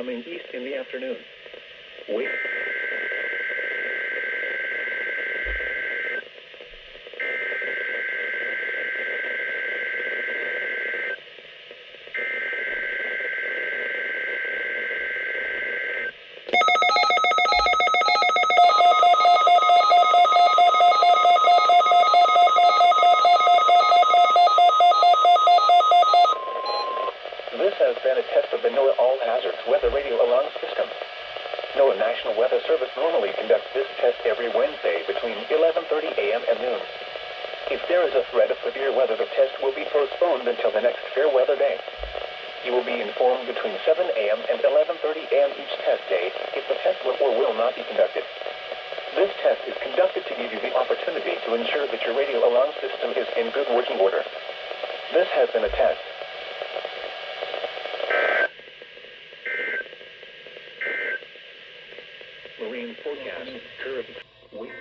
coming east in the afternoon. Wait. This has been a test of the NOAA All Hazards Weather Radio Alarm System. NOAA National Weather Service normally conducts this test every Wednesday between 11:30 a.m. and noon. If there is a threat of severe weather, the test will be postponed until the next fair weather day. You will be informed between 7 a.m. and 11:30 a.m. each test day if the test will or will not be conducted. This test is conducted to give you the opportunity to ensure that your radio alarm system is in good working order. This has been a test. Marine forecast curve. Wait.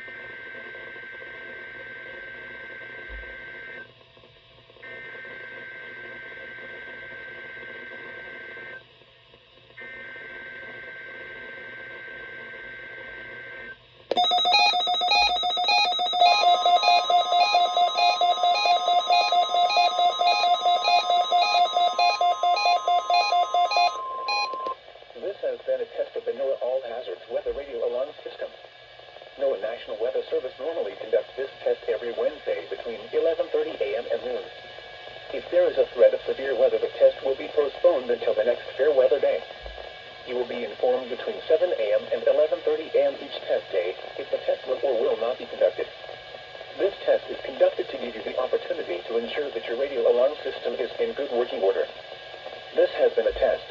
This has been a test of the NOAA All Hazards Weather Radio Alarm System. NOAA National Weather Service normally conducts this test every Wednesday between 11:30 a.m. and noon. If there is a threat of severe weather, the test will be postponed until the next fair weather day. You will be informed between 7 a.m. and 11:30 a.m. each test day if the test will or will not be conducted. This test is conducted to give you the opportunity to ensure that your radio alarm system is in good working order. This has been a test.